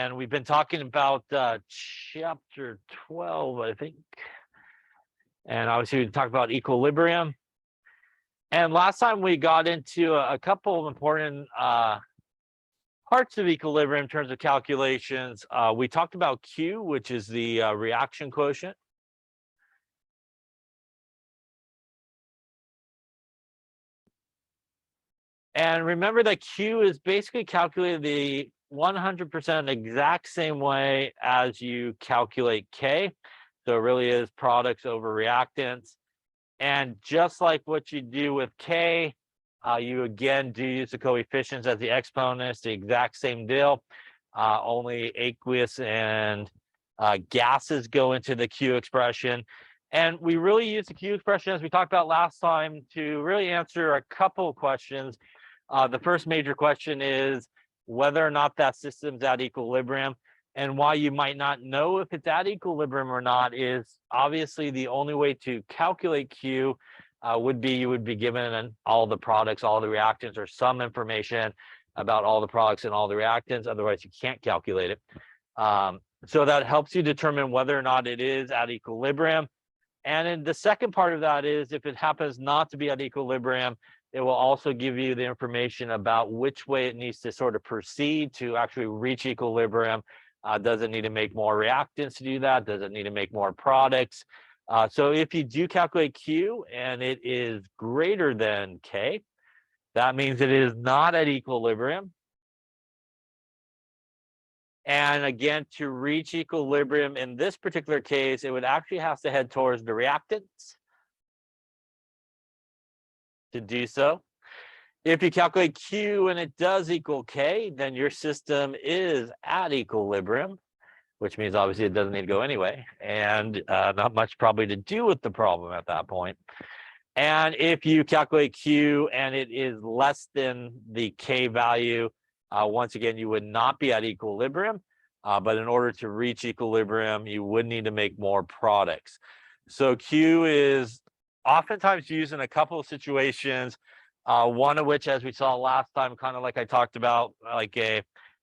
and we've been talking about chapter 12, I think. And obviously we talked about equilibrium. And last time we got into a couple of important parts of equilibrium in terms of calculations. We talked about Q, which is the reaction quotient. And remember that Q is basically calculated the 100% exact same way as you calculate K. So it really is products over reactants. And just like what you do with K, you again do use the coefficients as the exponents, the exact same deal. Only aqueous and gases go into the Q expression. And we really use the Q expression, as we talked about last time, to really answer a couple of questions. The first major question is whether or not that system's at equilibrium. And why you might not know if it's at equilibrium or not is obviously the only way to calculate Q would be you would be given all the products, all the reactants, or some information about all the products and all the reactants. Otherwise, you can't calculate it. So that helps you determine whether or not it is at equilibrium. And then the second part of that is if it happens not to be at equilibrium, it will also give you the information about which way it needs to sort of proceed to actually reach equilibrium. Does it need to make more reactants to do that? Does it need to make more products? So if you do calculate Q and it is greater than K, that means it is not at equilibrium. And again, to reach equilibrium in this particular case, it would actually have to head towards the reactants to do so. If you calculate Q and it does equal K, then your system is at equilibrium, which means obviously it doesn't need to go anyway, and not much probably to do with the problem at that point. And if you calculate Q and it is less than the K value, once again, you would not be at equilibrium, but in order to reach equilibrium, you would need to make more products. So Q is oftentimes used in a couple of situations, one of which, as we saw last time, kind of like I talked about, like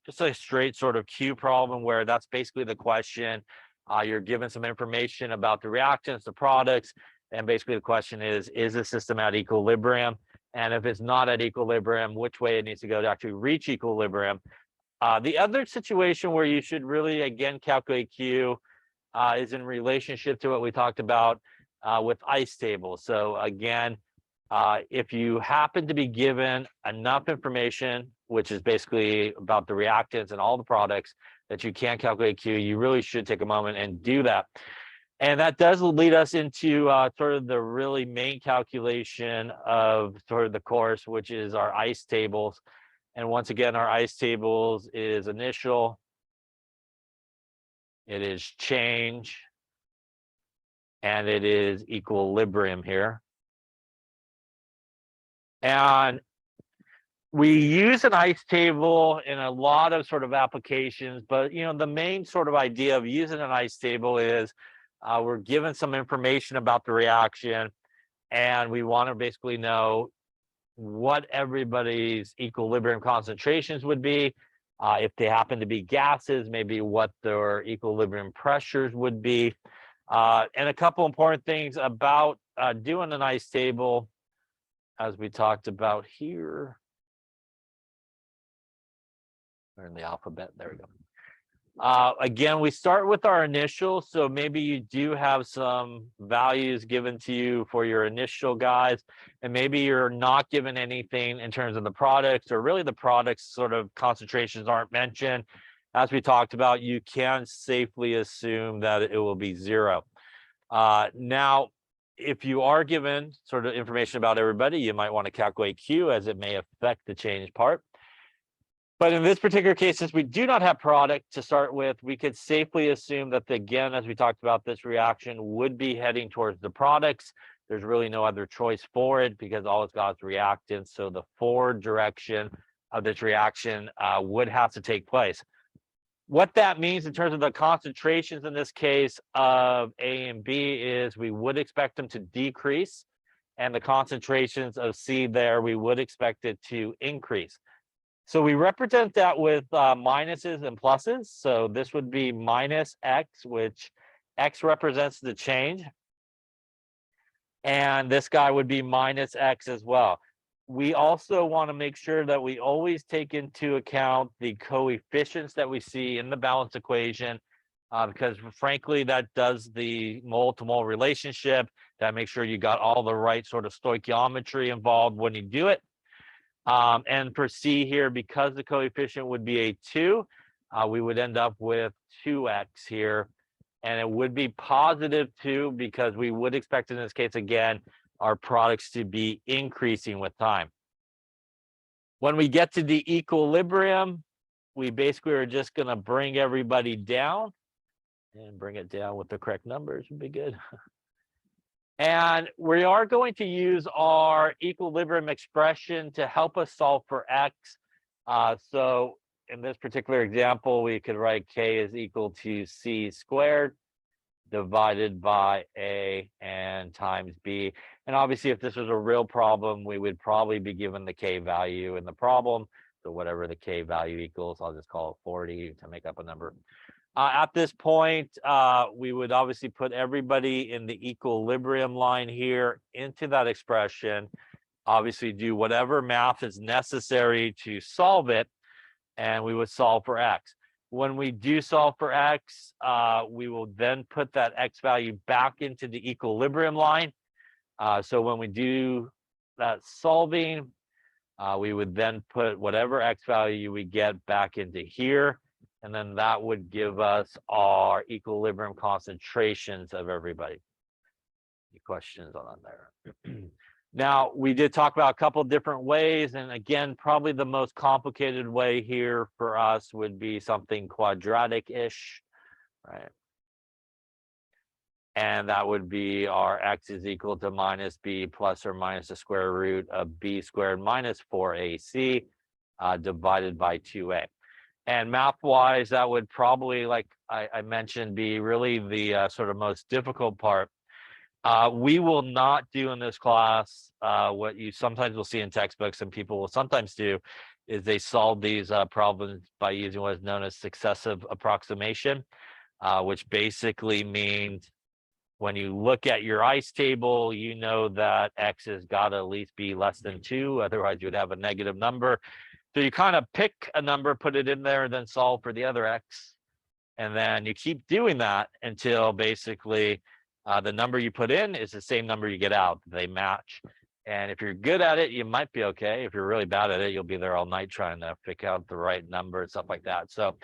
just a straight sort of Q problem where that's basically the question. You're given some information about the reactants, the products, and basically the question is the system at equilibrium? And if it's not at equilibrium, which way it needs to go to actually reach equilibrium? The other situation where you should really, again, calculate Q is in relationship to what we talked about with ice tables. So again, if you happen to be given enough information, which is basically about the reactants and all the products, that you can't calculate Q, you really should take a moment and do that. And that does lead us into sort of the really main calculation of sort of the course, which is our ice tables. And once again, our ice tables is initial, it is change, and it is equilibrium here. And we use an ice table in a lot of sort of applications, but the main sort of idea of using an ice table is we're given some information about the reaction, and we want to basically know what everybody's equilibrium concentrations would be. If they happen to be gases, maybe what their equilibrium pressures would be. And a couple important things about doing an ice table, as we talked about here. Learn the alphabet, there we go. Again, we start with our initial, so maybe you do have some values given to you for your initial guys, and maybe you're not given anything in terms of the products, or really the products sort of concentrations aren't mentioned. As we talked about, you can safely assume that it will be 0. Now, if you are given sort of information about everybody, you might want to calculate Q, as it may affect the change part. But in this particular case, since we do not have product to start with, we could safely assume that, again, as we talked about, this reaction would be heading towards the products. There's really no other choice for it because all it's got is reactants. So the forward direction of this reaction would have to take place. What that means in terms of the concentrations in this case of A and B is we would expect them to decrease, and the concentrations of C there, we would expect it to increase. So we represent that with minuses and pluses. So this would be minus x, which x represents the change. And this guy would be minus x as well. We also want to make sure that we always take into account the coefficients that we see in the balance equation, because frankly, that does the mole-to-mole relationship. That makes sure you got all the right sort of stoichiometry involved when you do it. And for C here, because the coefficient would be a 2, we would end up with 2x here. And it would be positive 2 because we would expect in this case, again, our products to be increasing with time. When we get to the equilibrium, we basically are just going to bring everybody down and bring it down with the correct numbers would be good. And we are going to use our equilibrium expression to help us solve for x. So in this particular example, we could write k is equal to c squared divided by a and times b. And obviously, if this was a real problem, we would probably be given the k value in the problem. So whatever the k value equals, I'll just call it 40 to make up a number. At this point, we would obviously put everybody in the equilibrium line here into that expression, obviously do whatever math is necessary to solve it, and we would solve for x. When we do solve for x, we will then put that x value back into the equilibrium line. So when we do that solving, we would then put whatever x value we get back into here. And then that would give us our equilibrium concentrations of everybody. Any questions on there? Now, we did talk about a couple of different ways. And again, probably the most complicated way here for us would be something quadratic-ish, right? And that would be our x is equal to minus b plus or minus the square root of b squared minus 4ac divided by 2a. And math-wise, that would probably, like I mentioned, be really the sort of most difficult part. We will not do in this class what you sometimes will see in textbooks and people will sometimes do is they solve these problems by using what is known as successive approximation, which basically means when you look at your ICE table, you know that x has got to at least be less than 2, otherwise you'd have a negative number. So you kind of pick a number, put it in there, and then solve for the other x. And then you keep doing that until basically the number you put in is the same number you get out. They match. And if you're good at it, you might be okay. If you're really bad at it, you'll be there all night trying to pick out the right number and stuff like that. So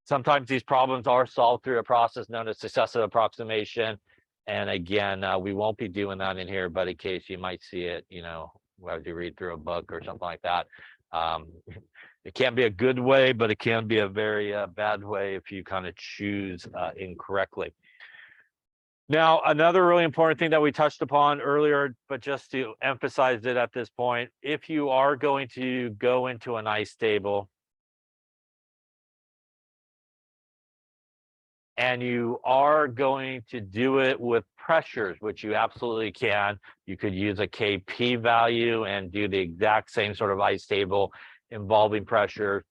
sometimes these problems are solved through a process known as successive approximation. And again, we won't be doing that in here, but in case you might see it, you know, as you read through a book or something like that. It can be a good way, but it can be a very bad way if you kind of choose incorrectly. Now, another really important thing that we touched upon earlier, but just to emphasize it at this point, if you are going to go into an ICE table and you are going to do it with pressures, which you absolutely can. You could use a Kp value and do the exact same sort of ICE table involving pressure.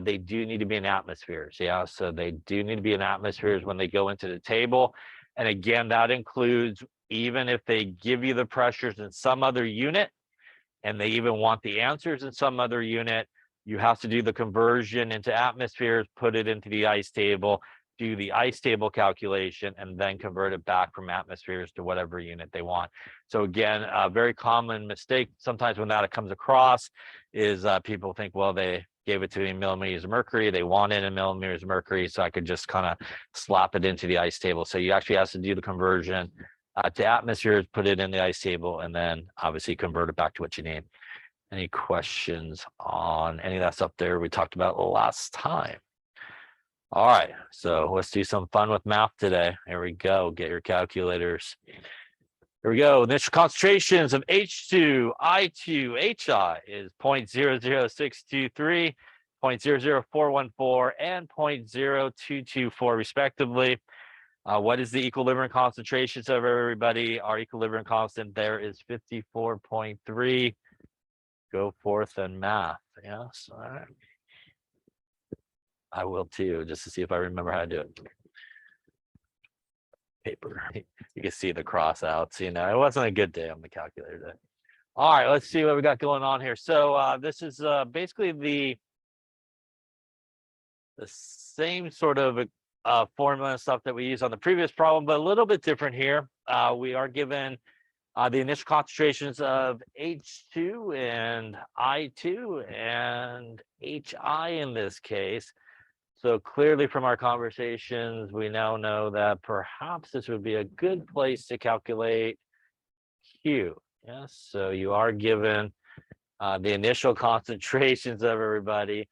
They do need to be in atmospheres, yeah? So they do need to be in atmospheres when they go into the table. And again, that includes even if they give you the pressures in some other unit, and they even want the answers in some other unit, you have to do the conversion into atmospheres, put it into the ICE table, do the ICE table calculation, and then convert it back from atmospheres to whatever unit they want. So again, a very common mistake sometimes when that comes across is people think, well, they gave it to me in millimeters of mercury, they want it in millimeters of mercury, so I could just kind of slap it into the ICE table. So you actually have to do the conversion to atmospheres, put it in the ICE table, and then obviously convert it back to what you need. Any questions on any of that stuff there we talked about last time? All right, so let's do some fun with math today. Here we go. Get your calculators. Here we go. Initial concentrations of H2, I2, HI is 0.00623, 0.00414, and 0.0224 respectively. What is the equilibrium concentrations of everybody? Our equilibrium constant there is 54.3. Go forth and math. Yes. All right. I will too, just to see if I remember how to do it. Paper. You can see the crossouts, you know, it wasn't a good day on the calculator today. All right, let's see what we got going on here. So this is basically the same sort of formula and stuff that we used on the previous problem, but a little bit different here. We are given the initial concentrations of H2 and I2 and HI in this case. So clearly from our conversations, we now know that perhaps this would be a good place to calculate Q. Yes, so you are given the initial concentrations of everybody.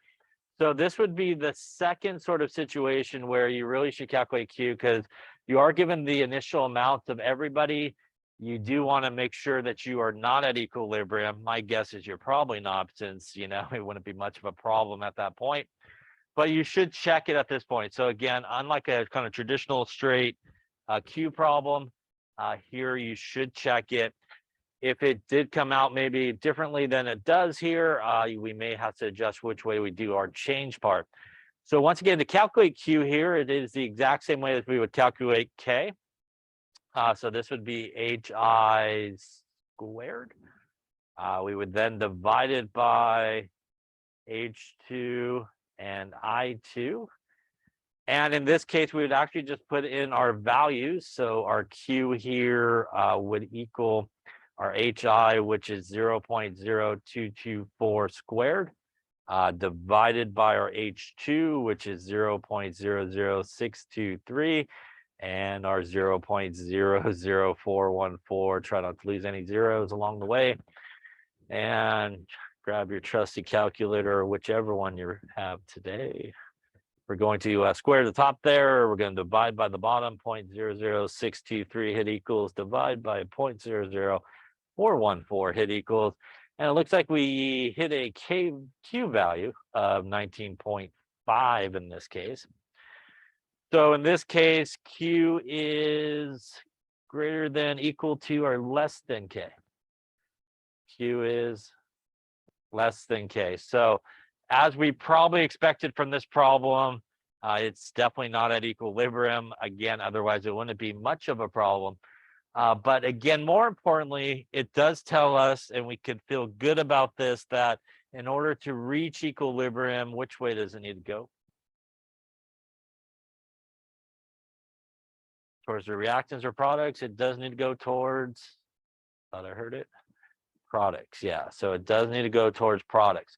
So this would be the second sort of situation where you really should calculate Q, because you are given the initial amounts of everybody. You do want to make sure that you are not at equilibrium. My guess is you're probably not, since, you know, it wouldn't be much of a problem at that point. But you should check it at this point. So again, unlike a kind of traditional straight Q problem, here you should check it. If it did come out maybe differently than it does here, we may have to adjust which way we do our change part. So once again, to calculate Q here, it is the exact same way as we would calculate K. So this would be HI squared. We would then divide it by H2 and I2. And in this case, we would actually just put in our values. So our Q here would equal our HI, which is 0.0224 squared, divided by our H2, which is 0.00623, and our 0.00414. Try not to lose any zeros along the way. And grab your trusty calculator, or whichever one you have today. We're going to square the top there. We're going to divide by the bottom, 0.00623 hit equals, divide by 0.00414 hit equals. And it looks like we hit a Q value of 19.5 in this case. So in this case, Q is greater than, equal to, or less than K. Q is less than K. So as we probably expected from this problem, it's definitely not at equilibrium. Again, otherwise it wouldn't be much of a problem. But again, more importantly, it does tell us, and we can feel good about this, that in order to reach equilibrium, which way does it need to go? Towards the reactants or products? It does need to go towards, thought I heard it, products. Yeah, so it does need to go towards products.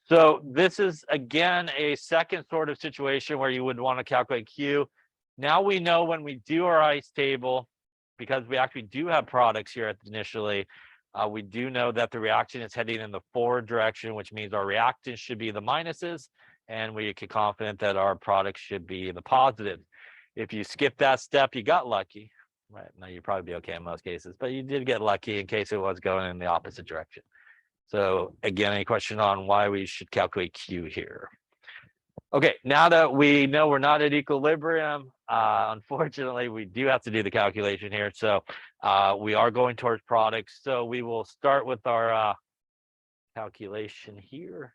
So this is, again, a second sort of situation where you would want to calculate Q. Now we know when we do our ICE table, because we actually do have products here initially, we do know that the reaction is heading in the forward direction, which means our reactants should be the minuses, and we can confident that our products should be the positives. If you skip that step, you got lucky. Right, now you'd probably be okay in most cases, but you did get lucky in case it was going in the opposite direction. So again, any question on why we should calculate Q here? Okay, now that we know we're not at equilibrium, unfortunately, we do have to do the calculation here. So we are going towards products. So we will start with our calculation here.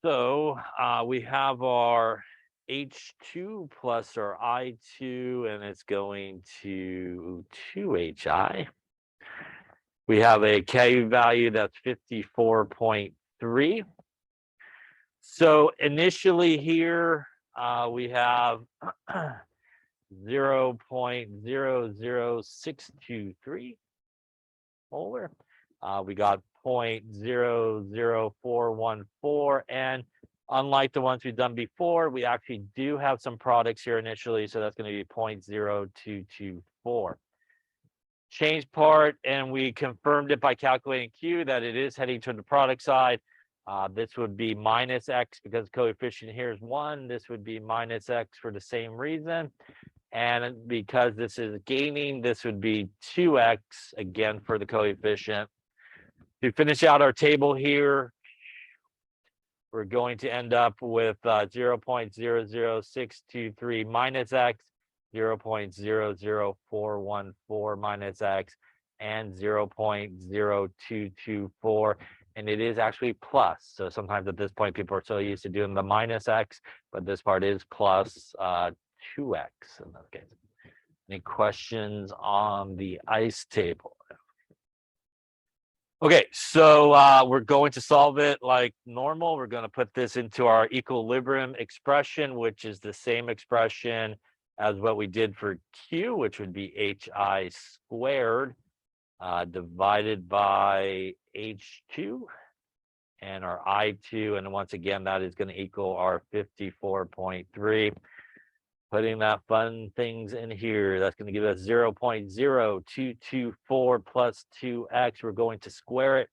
So we have our H2 plus our I2, and it's going to 2HI. We have a K value that's 54.3. So initially here, we have 0.00623 molar. We got 0.00414, and unlike the ones we've done before, we actually do have some products here initially, so that's going to be 0.0224. Change part, and we confirmed it by calculating Q that it is heading to the product side. This would be minus X because coefficient here is 1. This would be minus X for the same reason. And because this is gaining, this would be 2X again for the coefficient. To finish out our table here, we're going to end up with 0.00623 minus X, 0.00414 minus X, and 0.0224. and it is actually plus. So sometimes at this point, people are so used to doing the minus x, but this part is plus 2x in this case. Any questions on the ICE table? Okay, so we're going to solve it like normal. We're going to put this into our equilibrium expression, which is the same expression as what we did for Q, which would be HI squared divided by H2 and our I2. And once again, that is going to equal our 54.3. Putting that fun things in here, that's going to give us 0.0224 plus 2x. We're going to square it.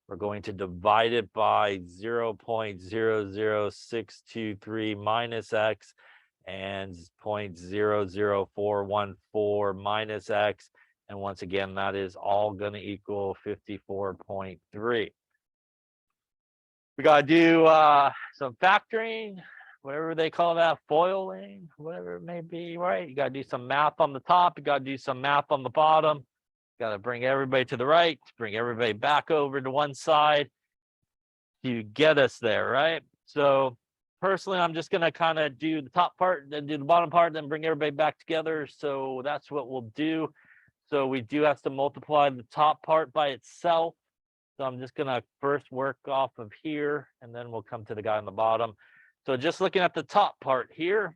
We're going to divide it by 0.00623 minus x and 0.00414 minus x. And once again, that is all going to equal 54.3. We got to do some factoring, whatever they call that, foiling, whatever it may be, right? You got to do some math on the top. You got to do some math on the bottom. Got to bring everybody to the right, bring everybody back over to one side to get us there, right? So personally, I'm just going to kind of do the top part, then do the bottom part, then bring everybody back together. So that's what we'll do. So we do have to multiply the top part by itself. So I'm just going to first work off of here, and then we'll come to the guy on the bottom. So just looking at the top part here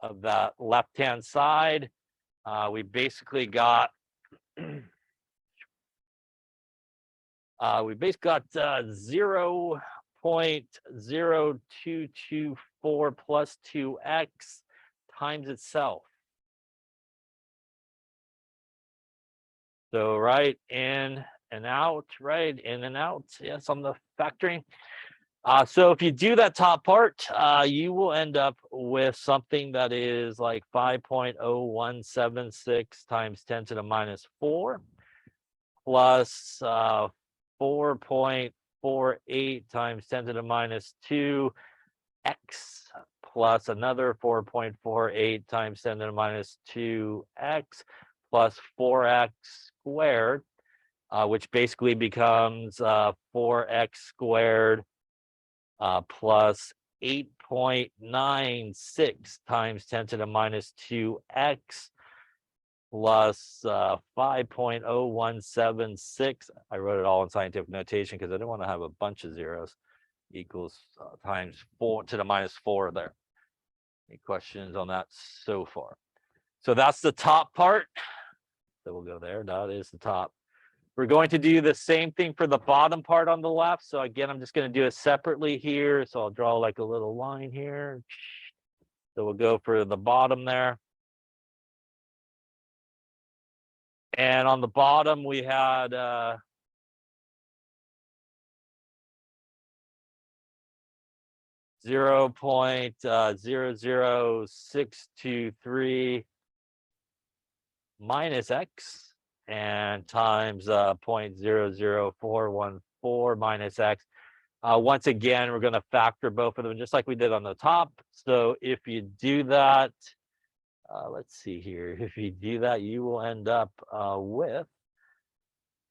of that left-hand side, we basically got 0.0224 plus 2x times itself. So right, in and out, right, in and out. Yes, on the factoring. So if you do that top part, you will end up with something that is like 5.0176 times 10 to the minus 4 plus 4.48 times 10 to the minus 2 x plus another 4.48 times 10 to the minus 2x plus 4x squared, which basically becomes 4x squared plus 8.96 times 10 to the minus 2x plus 5.0176. I wrote it all in scientific notation because I didn't want to have a bunch of zeros, equals times 4 to the minus 4 there. Any questions on that so far? So that's the top part. So we'll go there. That is the top. We're going to do the same thing for the bottom part on the left. So again, I'm just going to do it separately here. So I'll draw like a little line here. So we'll go for the bottom there. And on the bottom, we had 0.00623 minus x and times 0.00414 minus x. Once again, we're going to factor both of them just like we did on the top. So if you do that, let's see here. If you do that, you will end up with,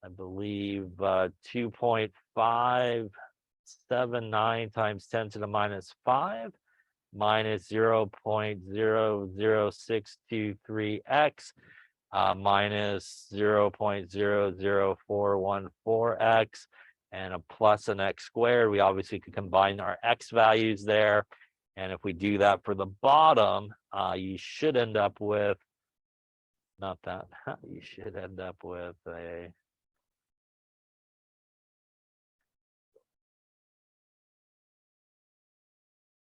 I believe, 2.579 times 10 to the minus 5 minus 0.00623x minus 0.00414x and a plus an x squared. We obviously could combine our x values there. And if we do that for the bottom, you should end up with, not that, you should end up with a,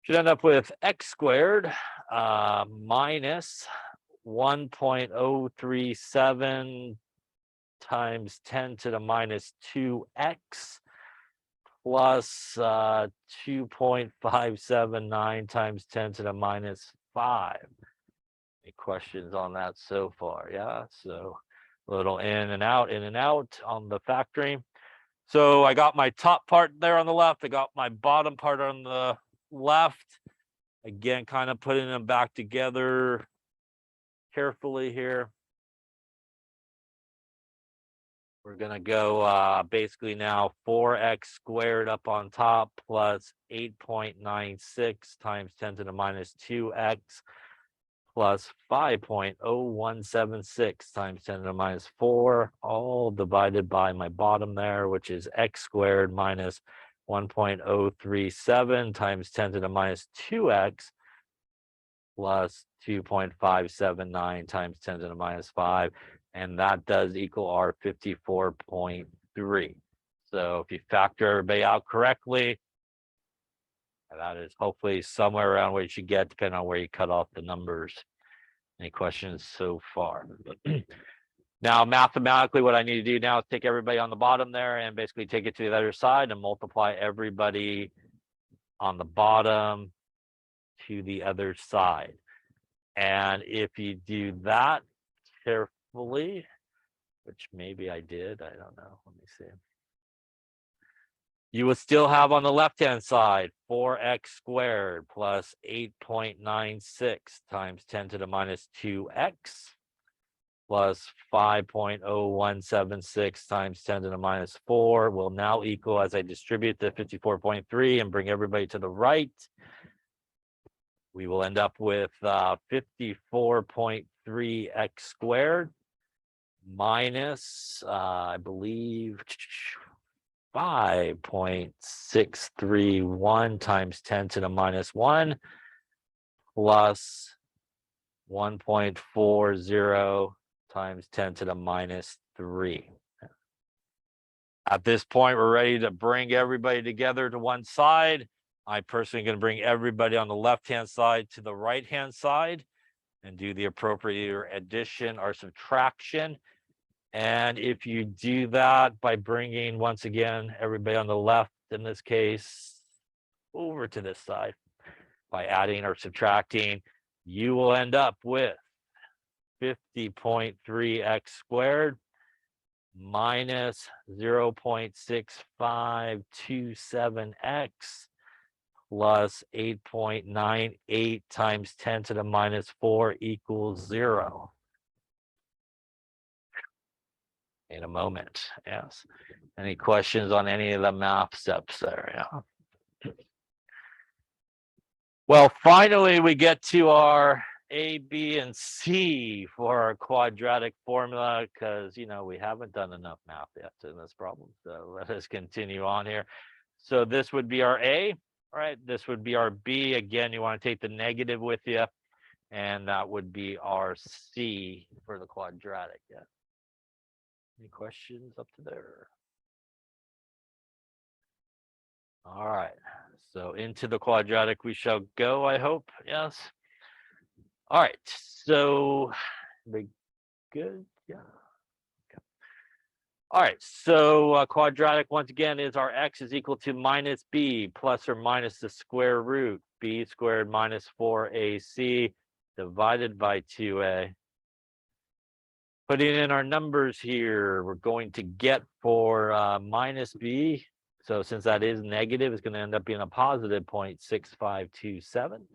should end up with x squared minus 1.037 times 10 to the minus 2x plus 2.579 times 10 to the minus 5. Any questions on that so far? Yeah, so a little in and out on the factoring. So I got my top part there on the left. I got my bottom part on the left. Again, kind of putting them back together carefully here. We're going to go basically now 4x squared up on top plus 8.96 times 10 to the minus 2x plus 5.0176 times 10 to the minus 4, all divided by my bottom there, which is x squared minus 1.037 times 10 to the minus 2x plus 2.579 times 10 to the minus 5. And that does equal our 54.3. So if you factor everybody out correctly, that is hopefully somewhere around where you should get, depending on where you cut off the numbers. Any questions so far? Now, mathematically, what I need to do now is take everybody on the bottom there and basically take it to the other side and multiply everybody on the bottom to the other side. And if you do that carefully, which maybe I did, I don't know. Let me see. You would still have on the left-hand side 4x squared plus 8.96 times 10 to the minus 2x plus 5.0176 times 10 to the minus 4 will now equal, as I distribute the 54.3 and bring everybody to the right, we will end up with 54.3x squared minus, I believe, 5.631 times 10 to the minus 1 plus 1.40 times 10 to the minus 3. At this point, we're ready to bring everybody together to one side. I personally going to bring everybody on the left-hand side to the right-hand side and do the appropriate addition or subtraction. And if you do that by bringing, once again, everybody on the left, in this case, over to this side, by adding or subtracting, you will end up with 50.3x squared minus 0.6527x plus 8.98 times 10 to the minus 4 equals 0. In a moment, yes. Any questions on any of the math steps there? Yeah. Well, finally, we get to our A, B, and C for our quadratic formula because, you know, we haven't done enough math yet in this problem. So let us continue on here. So this would be our A, right? This would be our B. Again, you want to take the negative with you, and that would be our C for the quadratic. Yeah. Any questions up to there? All right, so into the quadratic we shall go, I hope. Yes. All right, so we good? Yeah. Okay. All right, so quadratic once again is our x is equal to minus b plus or minus the square root b squared minus 4ac divided by 2a. Putting in our numbers here, we're going to get for minus b. So since that is negative, it's going to end up being a positive 0.6527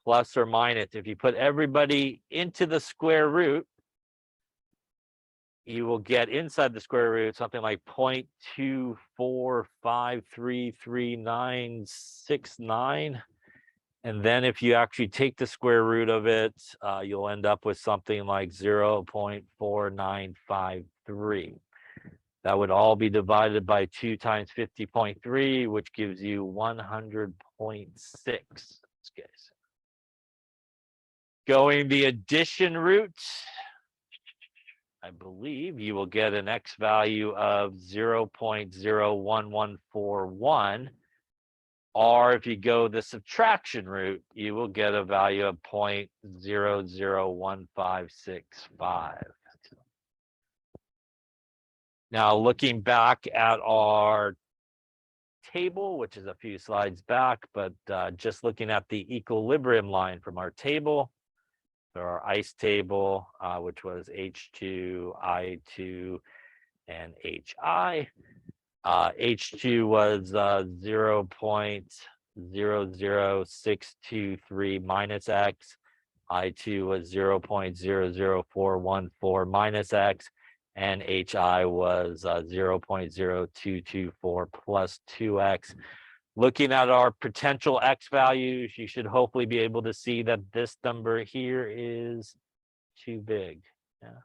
plus or minus. If you put everybody into the square root, you will get inside the square root something like 0.245333969. And then if you actually take the square root of it, you'll end up with something like 0.4953. That would all be divided by 2 times 50.3, which gives you 100.6 in this case. Going the addition route, I believe you will get an x value of 0.01141. Or if you go the subtraction route, you will get a value of 0.001565. Now, looking back at our table, which is a few slides back, but just looking at the equilibrium line from our table, so our ice table, which was H2, I2, and HI. H2 was 0.00623 minus X. I2 was 0.00414 minus X. and HI was 0.0224 plus 2x. Looking at our potential x values, you should hopefully be able to see that this number here is too big. Yeah.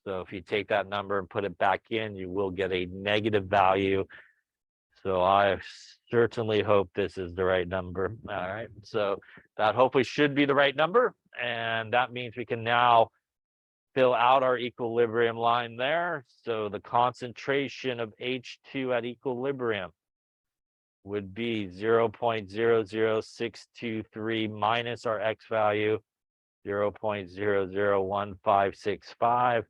So if you take that number and put it back in, you will get a negative value. So I certainly hope this is the right number. All right. So that hopefully should be the right number. And that means we can now fill out our equilibrium line there. So the concentration of H2 at equilibrium would be 0.00623 minus our x value, 0.001565.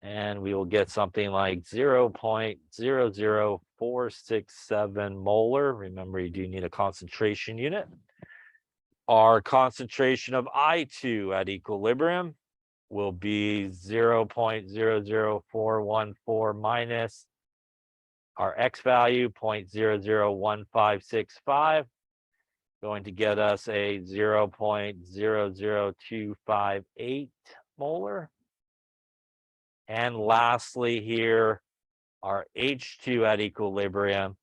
And we will get something like 0.00467 molar. Remember, you do need a concentration unit. Our concentration of I2 at equilibrium will be 0.00414 minus our x value, 0.001565, going to get us a 0.00258 molar. And lastly here, our H2 at equilibrium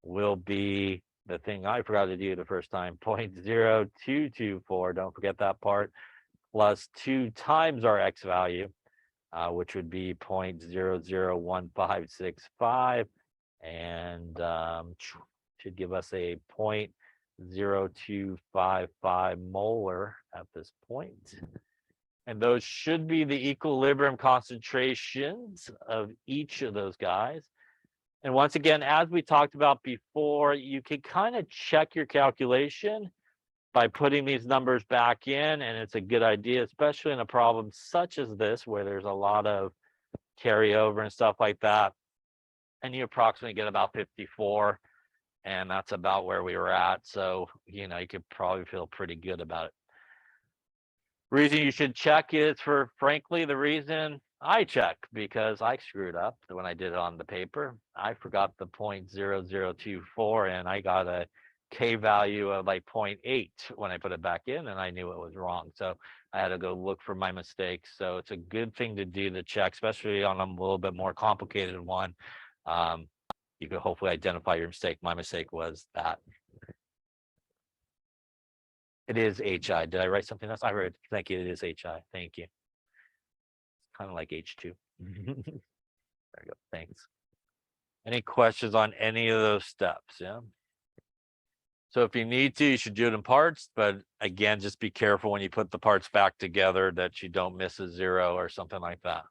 will be the thing I forgot to do the first time, 0.0224, don't forget that part, plus 2 times our x value, which would be 0.001565, and should give us a 0.0255 molar at this point. And those should be the equilibrium concentrations of each of those guys. And once again, as we talked about before, you can kind of check your calculation by putting these numbers back in, and it's a good idea, especially in a problem such as this, where there's a lot of carryover and stuff like that. And you approximately get about 54, and that's about where we were at. So, you could probably feel pretty good about it. Reason you should check is for, frankly, the reason I check, because I screwed up when I did it on the paper. I forgot the 0.0024, and I got a K value of like 0.8 when I put it back in, and I knew it was wrong. So I had to go look for my mistakes. So it's a good thing to do, to check, especially on a little bit more complicated one. You could hopefully identify your mistake. My mistake was that. It is HI. Did I write something else? I wrote, thank you, it is HI. Thank you. It's kind of like H2. There you go. Thanks. Any questions on any of those steps? Yeah. So if you need to, you should do it in parts, but again, just be careful when you put the parts back together that you don't miss a 0 or something like that.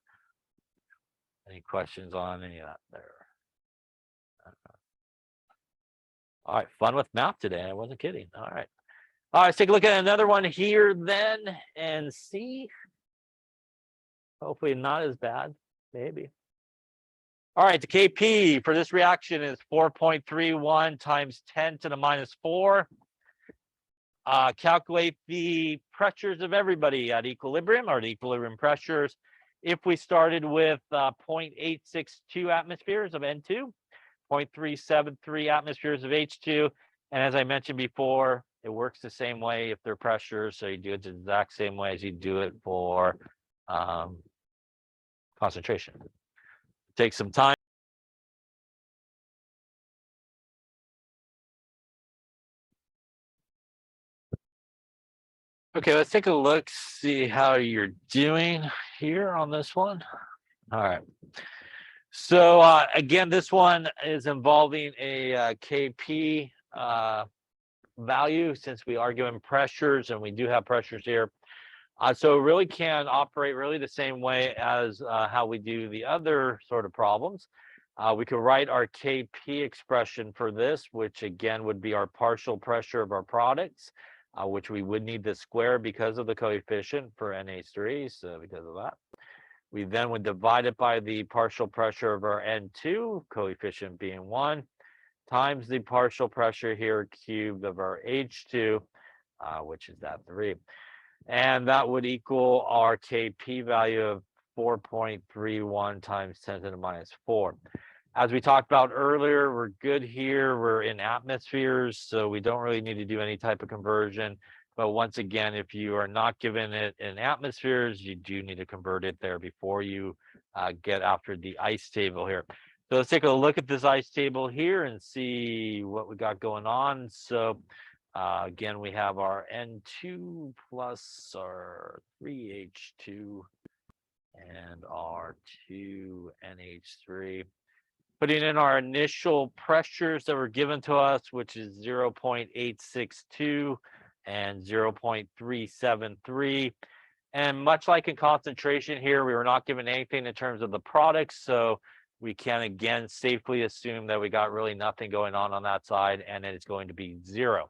Any questions on any of that there? All right, fun with math today. I wasn't kidding. All right. All right, let's take a look at another one here then and see. Hopefully not as bad, maybe. All right, the Kp for this reaction is 4.31 times 10 to the minus 4. Calculate the pressures of everybody at equilibrium, or the equilibrium pressures. If we started with 0.862 atmospheres of N2, 0.373 atmospheres of H2, and as I mentioned before, it works the same way if they're pressures, so you do it the exact same way as you do it for concentration. Take some time. Okay, let's take a look, see how you're doing here on this one. All right. So again, this one is involving a KP value, since we are given pressures, and we do have pressures here. So it really can operate really the same way as how we do the other sort of problems. We could write our KP expression for this, which again would be our partial pressure of our products, which we would need to square because of the coefficient for NH3, so because of that. We then would divide it by the partial pressure of our N2, coefficient being 1, times the partial pressure here cubed of our H2, which is that 3. And that would equal our Kp value of 4.31 times 10 to the minus 4. As we talked about earlier, we're good here. We're in atmospheres, so we don't really need to do any type of conversion. But once again, if you are not given it in atmospheres, you do need to convert it there before you get after the ice table here. So let's take a look at this ice table here and see what we got going on. So again, we have our N2 plus our 3H2 and our 2NH3. Putting in our initial pressures that were given to us, which is 0.862 and 0.373. And much like in concentration here, we were not given anything in terms of the products. So we can again safely assume that we got really nothing going on that side, and it's going to be 0.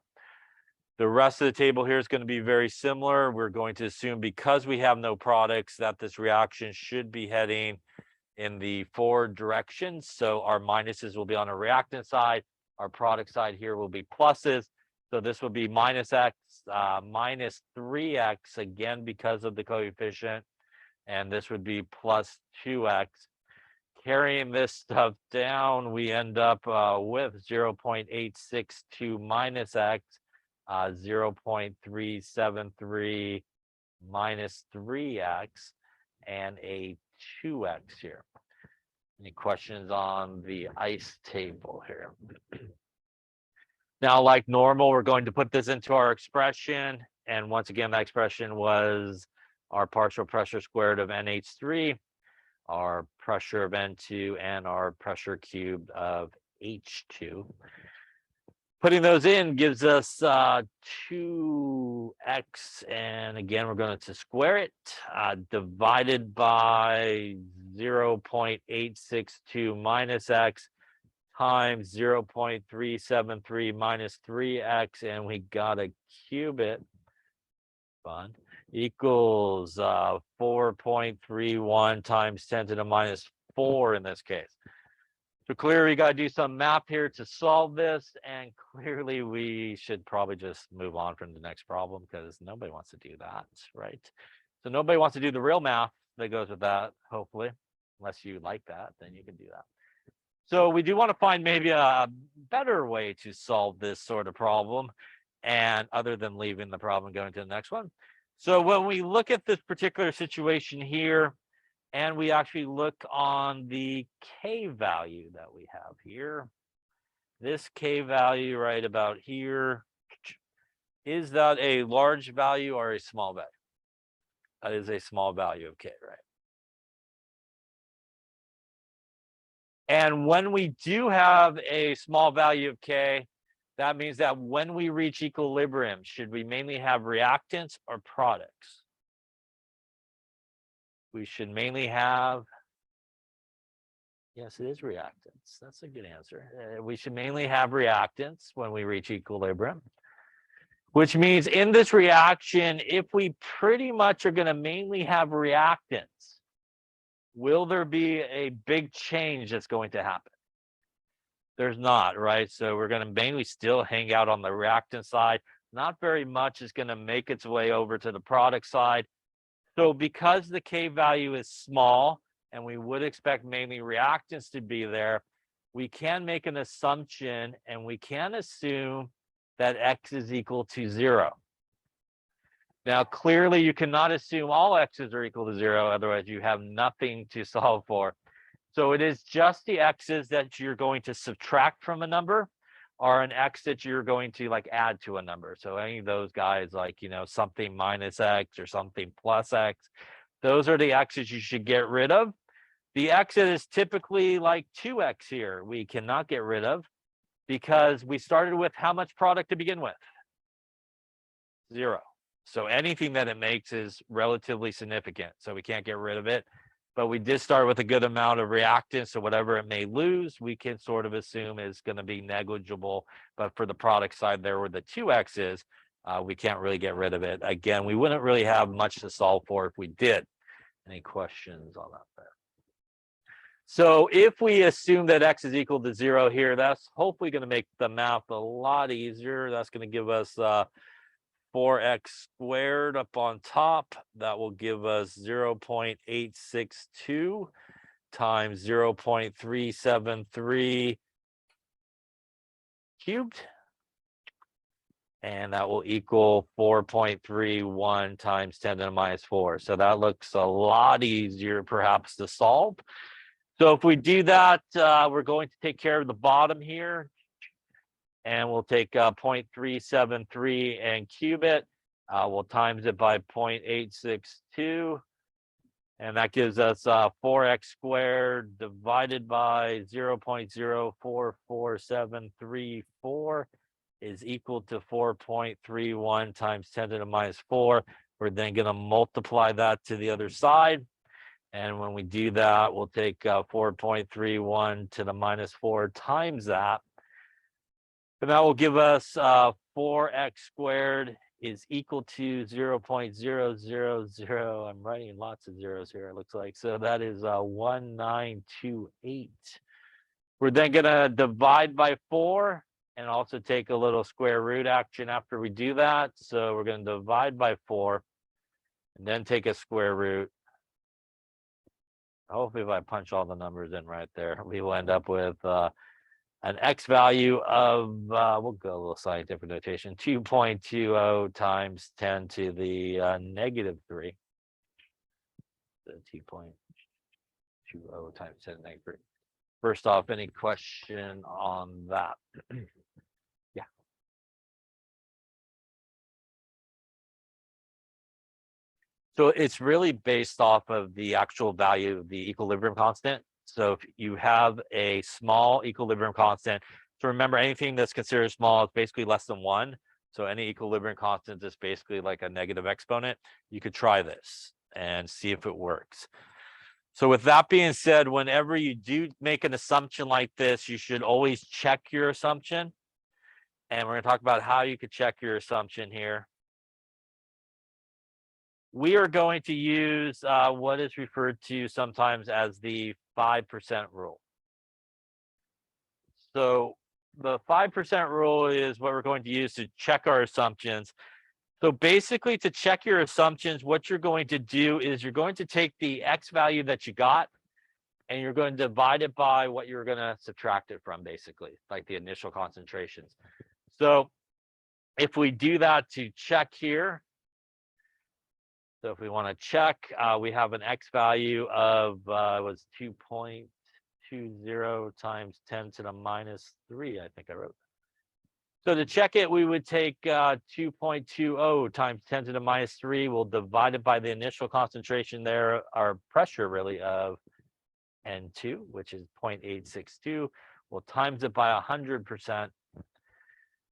The rest of the table here is going to be very similar. We're going to assume because we have no products that this reaction should be heading in the forward direction. So our minuses will be on the reactant side. Our product side here will be pluses. So this will be minus x, minus 3x, again, because of the coefficient. And this would be plus 2x. Carrying this stuff down, we end up with 0.862 minus x, 0.373 minus 3x, and a 2x here. Any questions on the ice table here? Now, like normal, we're going to put this into our expression. And once again, that expression was our partial pressure squared of NH3, our pressure of N2, and our pressure cubed of H2. Putting those in gives us 2x, and again, we're going to square it, divided by 0.862 minus x times 0.373 minus 3x, and we got to cube it. Fun. Equals 4.31 times 10 to the minus 4 in this case. So clearly, we got to do some math here to solve this, and clearly we should probably just move on from the next problem because nobody wants to do that, right? So nobody wants to do the real math that goes with that, hopefully, unless you like that, then you can do that. So we do want to find maybe a better way to solve this sort of problem, and other than leaving the problem and going to the next one. So when we look at this particular situation here, and we actually look on the K value that we have here. This K value right about here, is that a large value or a small value? That is a small value of K, right? And when we do have a small value of K, that means that when we reach equilibrium, should we mainly have reactants or products? We should mainly have, yes, it is reactants. That's a good answer. We should mainly have reactants when we reach equilibrium, which means in this reaction, if we pretty much are going to mainly have reactants, will there be a big change that's going to happen? There's not, right? So we're going to mainly still hang out on the reactant side. Not very much is going to make its way over to the product side. So because the K value is small and we would expect mainly reactants to be there, we can make an assumption and we can assume that x is equal to 0. Now, clearly you cannot assume all x's are equal to 0, otherwise you have nothing to solve for. So it is just the x's that you're going to subtract from a number, or an x that you're going to like add to a number. So any of those guys, like, you know, something minus x or something plus x, those are the x's you should get rid of. The x that is typically like 2x here, we cannot get rid of because we started with how much product to begin with? 0. So anything that it makes is relatively significant. So we can't get rid of it. But we did start with a good amount of reactants, so whatever it may lose, we can sort of assume is going to be negligible. But for the product side there, where the 2x is, we can't really get rid of it. Again, we wouldn't really have much to solve for if we did. Any questions on that there? So if we assume that x is equal to 0 here, that's hopefully going to make the math a lot easier. That's going to give us 4x squared up on top. That will give us 0.862 times 0.373 cubed. and that will equal 4.31 times 10 to the minus 4. So that looks a lot easier perhaps to solve. So if we do that, we're going to take care of the bottom here, and we'll take 0.373 and cube it. We'll times it by 0.862, and that gives us 4x squared divided by 0.044734 is equal to 4.31 times 10 to the minus 4. We're then going to multiply that to the other side. And when we do that, we'll take 4.31 to the minus 4 times that. And that will give us 4x squared is equal to 0.000. I'm writing lots of zeros here, it looks like. So that is 1928. We're then going to divide by 4 and also take a little square root action after we do that. So we're going to divide by 4 and then take a square root. Hopefully if I punch all the numbers in right there, we will end up with an x value of, we'll go a little scientific notation, 2.20 times 10 to the negative 3. So 2.20 times 10 to the negative 3. First off, any question on that? Yeah. So it's really based off of the actual value of the equilibrium constant. So if you have a small equilibrium constant, so remember anything that's considered small is basically less than 1. So any equilibrium constant is basically like a negative exponent. You could try this and see if it works. So with that being said, whenever you do make an assumption like this, you should always check your assumption. And we're going to talk about how you could check your assumption here. We are going to use what is referred to sometimes as the 5% rule. So the 5% rule is what we're going to use to check our assumptions. So basically, to check your assumptions, what you're going to do is you're going to take the x value that you got, and you're going to divide it by what you're going to subtract it from, basically, like the initial concentrations. So if we do that to check here, so if we want to check, we have an x value of was 2.20 times 10 to the minus 3, I think I wrote. So to check it, we would take 2.20 times 10 to the minus 3. We'll divide it by the initial concentration there, our pressure really of N2, which is 0.862. We'll times it by 100%,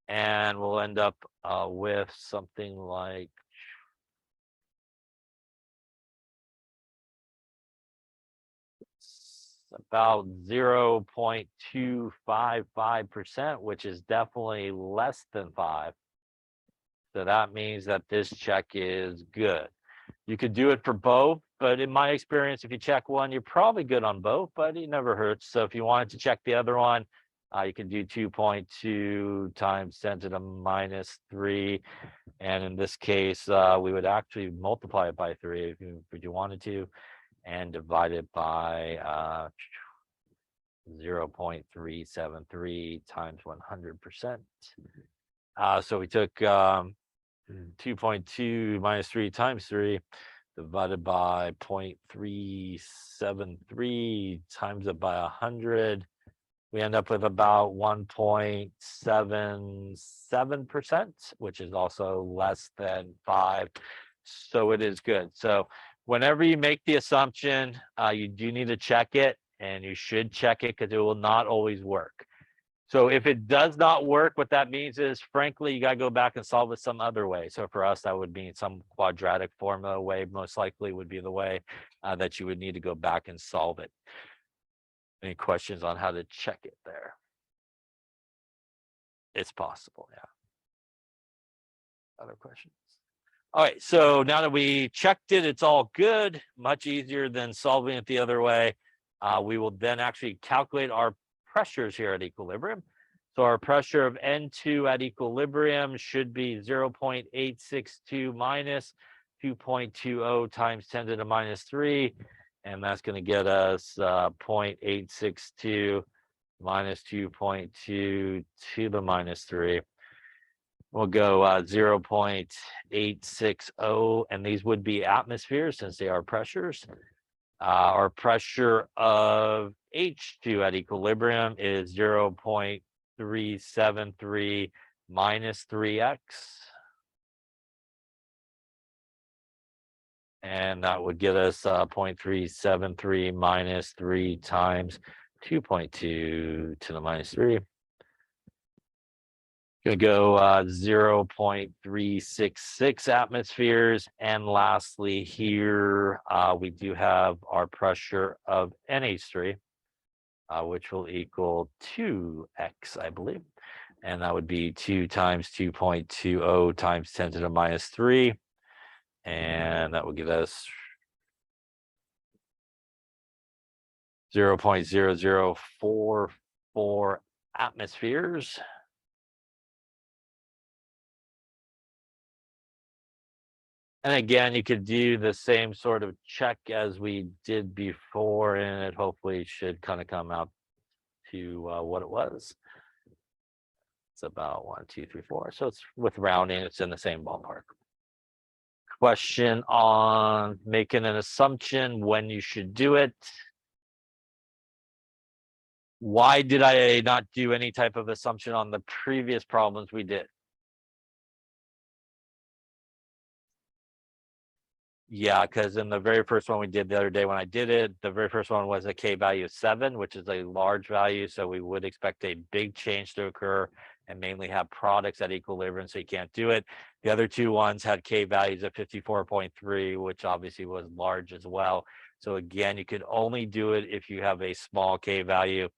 and we'll end up with something like about 0.255%, which is definitely less than 5. So that means that this check is good. You could do it for both, but in my experience, if you check one, you're probably good on both, but it never hurts. So if you wanted to check the other one, you can do 2.2 times 10 to the minus 3. And in this case, we would actually multiply it by 3 if you wanted to, and divide it by 0.373 times 100%. So we took 2.2 minus 3 times 3 divided by 0.373 times it by 100. We end up with about 1.77%, which is also less than 5. So it is good. So whenever you make the assumption, you do need to check it, and you should check it because it will not always work. So if it does not work, what that means is, frankly, you got to go back and solve it some other way. So for us, that would mean some quadratic formula way, most likely would be the way that you would need to go back and solve it. Any questions on how to check it there? It's possible, yeah. Other questions? All right, so now that we checked it, it's all good, much easier than solving it the other way. We will then actually calculate our pressures here at equilibrium. So our pressure of N2 at equilibrium should be 0.862 minus 2.20 times 10 to the minus 3. And that's going to get us 0.862 minus 2.2 to the minus 3. We'll go 0.860, and these would be atmospheres since they are pressures. Our pressure of H2 at equilibrium is 0.373 minus 3x. And that would give us 0.373 minus 3 times 2.2 to the minus 3. Gonna go 0.366 atmospheres. And lastly here, we do have our pressure of NH3, which will equal 2x, I believe. And that would be 2 times 2.20 times 10 to the minus 3. And that would give us 0.0044 atmospheres. And again, you could do the same sort of check as we did before, and it hopefully should kind of come out to what it was. It's about 1, 2, 3, 4. So it's with rounding, it's in the same ballpark. Question on making an assumption when you should do it. Why did I not do any type of assumption on the previous problems we did? Yeah, because in the very first one we did the other day when I did it, the very first one was a K value of 7, which is a large value. So we would expect a big change to occur and mainly have products at equilibrium, so you can't do it. The other two ones had K values of 54.3, which obviously was large as well. So again, you could only do it if you have a small K value.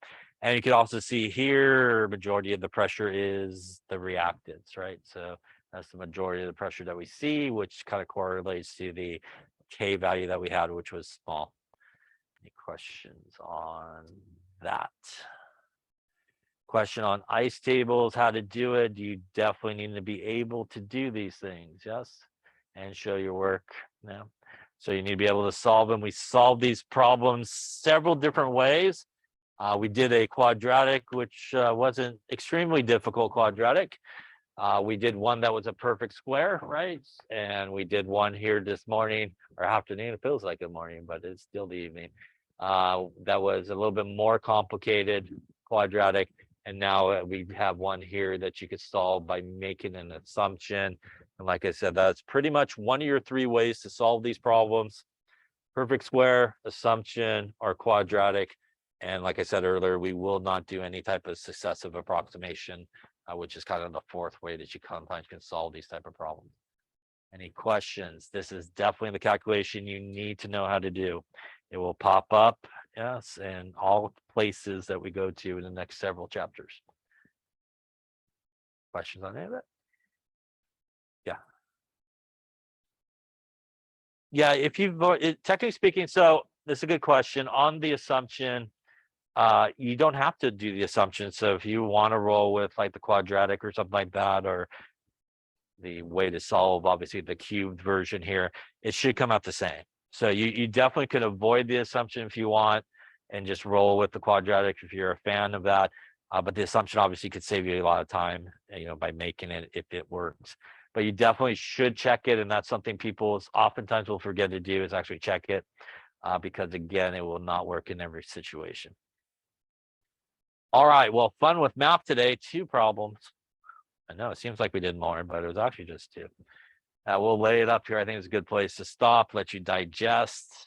And you can also see here, majority of the pressure is the reactants, right? So that's the majority of the pressure that we see, which kind of correlates to the K value that we had, which was small. Any questions on that? Question on ice tables, how to do it. You definitely need to be able to do these things, yes? And show your work now. So you need to be able to solve them. We solved these problems several different ways. We did a quadratic, which wasn't extremely difficult quadratic. We did one that was a perfect square, right? And we did one here this morning or afternoon. It feels like a morning, but it's still the evening. That was a little bit more complicated quadratic. And now we have one here that you could solve by making an assumption. And like I said, that's pretty much one of your 3 ways to solve these problems: perfect square, assumption, or quadratic. And like I said earlier, we will not do any type of successive approximation, which is kind of the 4th way that you sometimes can solve these type of problems. Any questions? This is definitely the calculation you need to know how to do. It will pop up, yes, in all places that we go to in the next several chapters. Questions on any of it? Yeah. Yeah, if you've technically speaking, so this is a good question on the assumption. You don't have to do the assumption. So if you want to roll with like the quadratic or something like that, or the way to solve obviously the cubed version here, it should come out the same. So you definitely could avoid the assumption if you want and just roll with the quadratic if you're a fan of that. But the assumption obviously could save you a lot of time, by making it if it works. But you definitely should check it, and that's something people oftentimes will forget to do, is actually check it, because again, it will not work in every situation. All right, well, fun with math today. 2 problems. I know it seems like we did more, but it was actually just 2. We'll lay it up here. I think it's a good place to stop, let you digest.